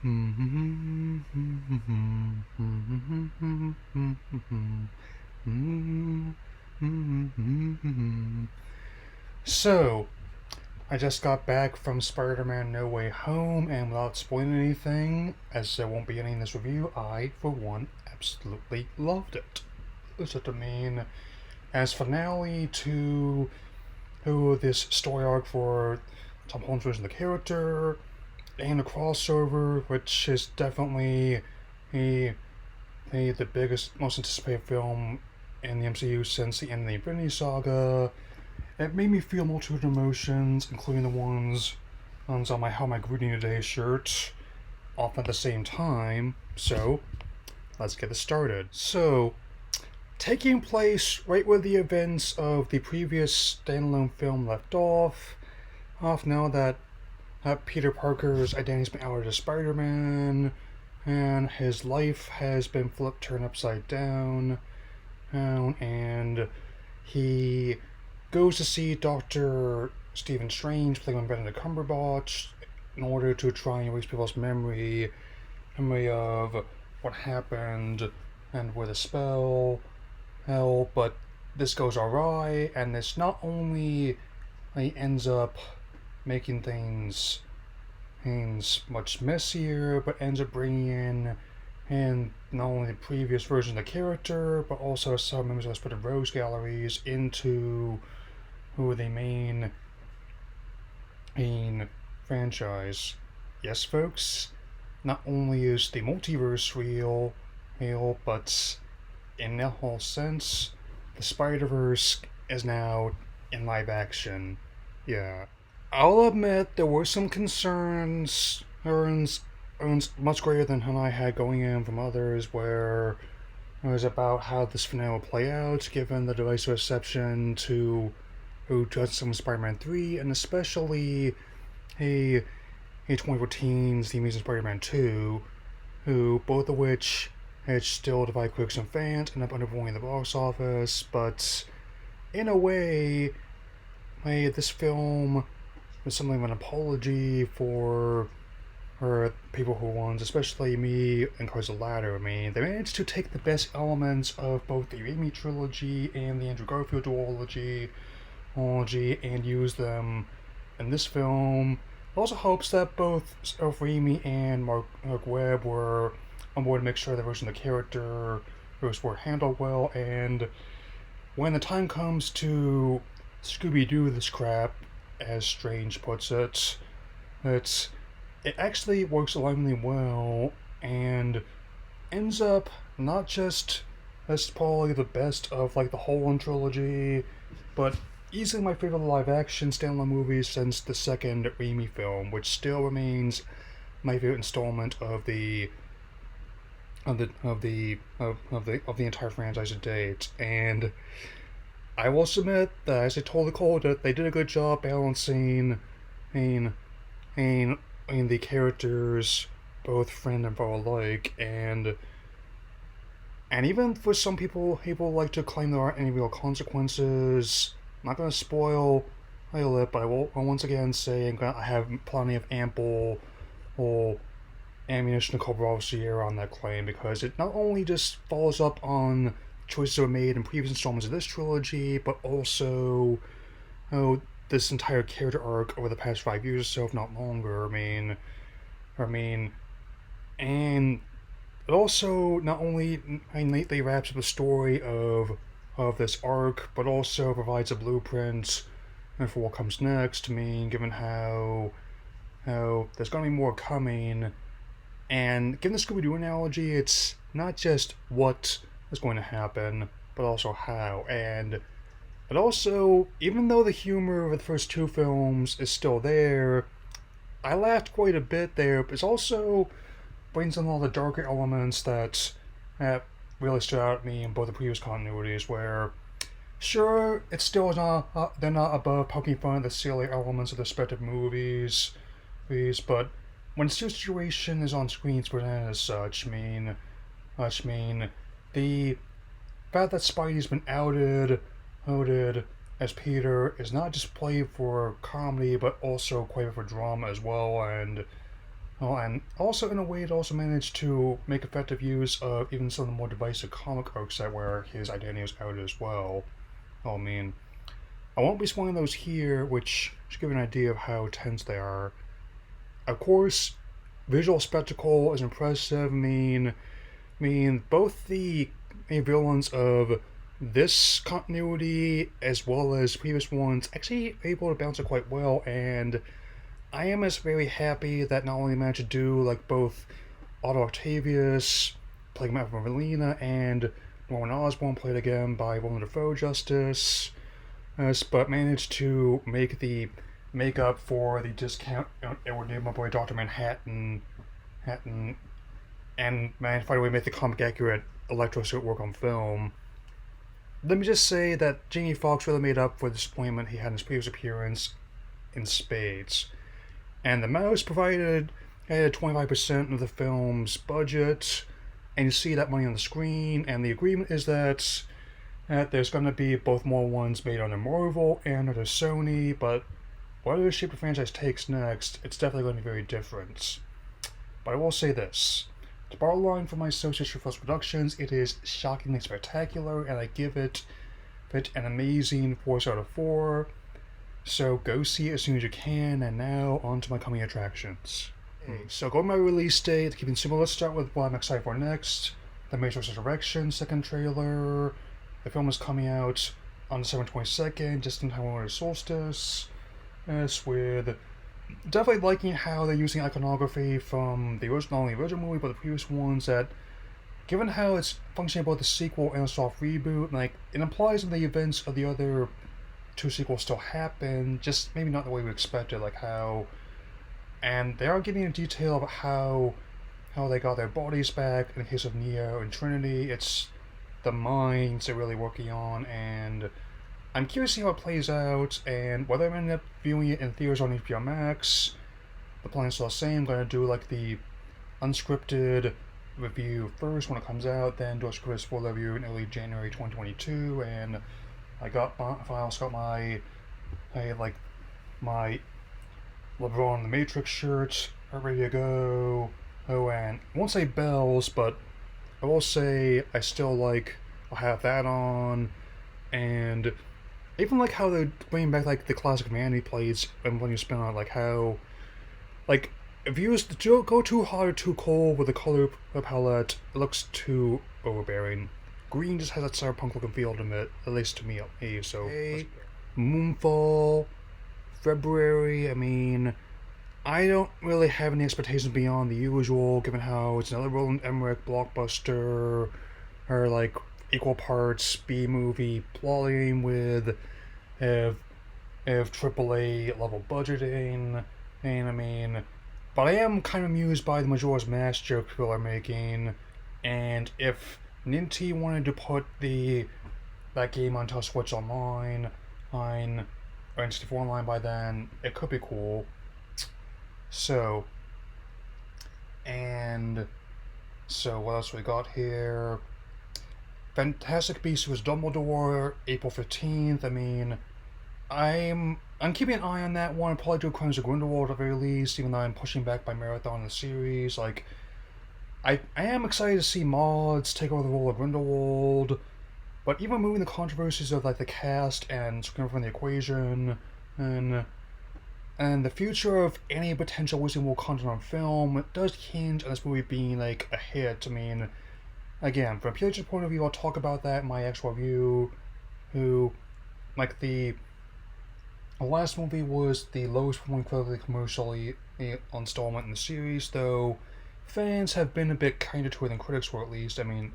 So, I just got back from Spider-Man No Way Home, and without spoiling anything, as there won't be any in this review, I, for one, absolutely loved it. So, I mean, as finale to this story arc for Tom Holland's version of the character, and a crossover, which is definitely the, the biggest, most anticipated film in the MCU since the end of the Infinity Saga. It made me feel multitude of emotions, including the ones on my How Am I Greeting Today shirt, often at the same time. So, let's get it started. So, taking place right where the events of the previous standalone film left off now that Peter Parker's identity's been outed as Spider-Man, and his life has been turned upside down, and he goes to see Dr. Stephen Strange, playing by Benedict Cumberbatch, in order to try and erase people's memory of what happened and with a spell. Hell, but this goes awry, and this not only ends up making things much messier, but ends up bringing in not only the previous version of the character, but also some members of the Split Rose galleries into the main franchise. Yes, folks, not only is the multiverse real, but in that whole sense, the Spider-Verse is now in live action. Yeah. I'll admit there were some concerns much greater than I had going in from others, where it was about how this finale will play out, given the divisive reception to who judged some Spider-Man 3, and especially a 2014's The Amazing Spider-Man 2, who both of which had still divided critics and fans and up underperforming the box office, but in a way, this film was something of an apology for people who won, especially me, encourage the latter. I mean, they managed to take the best elements of both the Raimi trilogy and the Andrew Garfield duology and use them in this film. It also hopes that both Raimi and Mark Webb were on board to make sure the version of the character were handled well, and when the time comes to Scooby-Doo this crap, as Strange puts it, it actually works alarmingly well and ends up not just as probably the best of the Holland trilogy, but easily my favorite live action standalone movie since the second Raimi film, which still remains my favorite installment of the entire franchise to date. And I will submit that, as I told the called it, they did a good job balancing the characters, both friend and foe alike, and even for some people like to claim there aren't any real consequences. I'm not going to spoil it, but I'll once again say I have plenty of ample ammunition to call Bravo Sierra on that claim, because it not only just follows up on choices that were made in previous installments of this trilogy, but also this entire character arc over the past 5 years or so, if not longer. I mean, and it also not only neatly wraps up the story of this arc, but also provides a blueprint for what comes next. Given how there's going to be more coming, and given the Scooby-Doo analogy, it's not just what is going to happen, but also how. But also, even though the humor of the first two films is still there, I laughed quite a bit there, but it also brings in all the darker elements that really stood out at me in both the previous continuities, where, sure, it's still not, they're not above poking fun at the silly elements of the respective movies, but when the situation is on screen, it's presented as such. The fact that Spidey's been outed as Peter is not just played for comedy, but also quite for drama as well, and Oh, and also in a way, it also managed to make effective use of even some of the more divisive comic arcs that where his identity was out as well. Oh, I mean, I won't be spoiling those here, which should give you an idea of how tense they are. Of course, visual spectacle is impressive. I mean, both the main villains of this continuity as well as previous ones actually able to bounce it quite well, and I am just very happy that not only managed to do like both Otto Octavius playing Matt Melina and Norman Osborn played again by Willem Dafoe Justice, but managed to make the makeup for the discount Edward Newman boy Doctor Manhattan, and managed to find a way to make the comic accurate Electro suit work on film. Let me just say that Jamie Foxx really made up for the disappointment he had in his previous appearance in spades. And the mouse provided 25% of the film's budget, and you see that money on the screen. And the agreement is that there's going to be both more ones made under Marvel and under Sony, but whatever shape the franchise takes next, it's definitely going to be very different. But I will say this. To borrow a line from my association with Productions, it is shockingly spectacular, and I give it an amazing 4 out of 4. So go see it as soon as you can, and now on to my coming attractions. So going by release date, keeping simple, let's start with what I'm excited for next. The Matrix Resurrection second trailer. The film is coming out on December 22nd, just in time for Winter Solstice. Yes, with definitely liking how they're using iconography from the original, not only the original movie, but the previous ones, that given how it's functioning both the sequel and a soft reboot, like, it implies that the events of the other two sequels still happen, just maybe not the way we expected, like how, and they are getting into detail about how they got their bodies back. In the case of Neo and Trinity, it's the minds they're really working on, and I'm curious to see how it plays out, and whether I'm going to end up viewing it in theaters on HBO Max. The plan's still the same. I'm going to do like the unscripted review first when it comes out, then do a scripted spoiler review in early January 2022, and I also got my LeBron the Matrix shirt ready to go. Oh, and I won't say bells, but I will say I'll have that on, and even like how they're bringing back like the classic Mandy plates and when you spin on it, like how, like, if you go too hot or too cold with the color palette, it looks too overbearing. Green just has that cyberpunk looking feel to it, at least to me. So Moonfall, February. I mean, I don't really have any expectations beyond the usual, given how it's another Roland Emmerich blockbuster, or like equal parts B movie plotting with if AAA level budgeting, and I mean, but I am kind of amused by the Majora's Mask joke people are making, and if Ninty wanted to put that game onto Switch Online, or N64 Online by then, it could be cool. So, what else we got here? Fantastic Beasts vs. Dumbledore, April 15th. I mean, I'm keeping an eye on that one. I'll probably do Crimes of Grindelwald at the very least, even though I'm pushing back by Marathon the series. Like, I am excited to see mods take over the role of Grindelwald, but even moving the controversies of like the cast and screen from the equation, and the future of any potential Wizarding World content on film, it does hinge on this movie being like a hit. I mean, again, from a PH's point of view, I'll talk about that in my actual review. The last movie was the lowest performing critically commercially installment in the series, though fans have been a bit kinder to it than critics were, at least. I mean,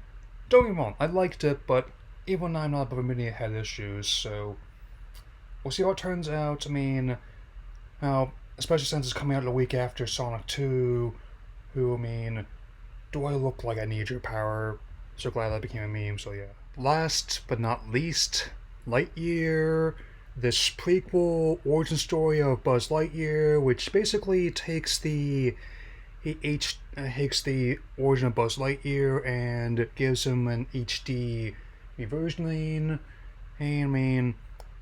don't get me wrong, I liked it, but even I'm not above admitting it had issues, so we'll see how it turns out. I mean, especially since it's coming out a week after Sonic 2, I mean, do I look like I need your power? So glad that became a meme, so yeah. Last but not least, Lightyear, this prequel origin story of Buzz Lightyear, which basically takes the origin of Buzz Lightyear and gives him an HD reversioning. And I mean,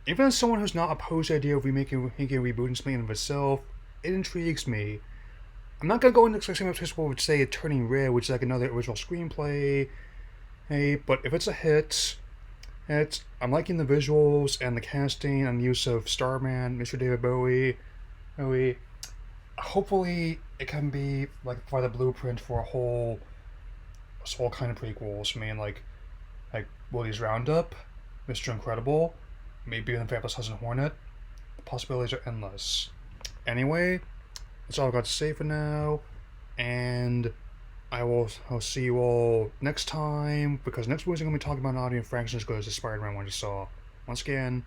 even as someone who's not opposed to the idea of rebooting something of itself, it intrigues me. I'm not gonna go into the same place where would say Turning Red, which is like another original screenplay. Hey, but if it's a hit, I'm liking the visuals and the casting and the use of Starman, Mr. David Bowie. Hopefully, it can be like provide a blueprint for a whole kind of prequels. I mean, like Woody's Roundup, Mr. Incredible, maybe even Vampire Husband Hornet. The possibilities are endless. Anyway, that's all I've got to say for now, and I'll see you all next time, because next week I'm going to be talking about an audio fraction as good as the Spider-Man one you saw. Once again,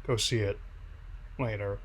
go see it. Later.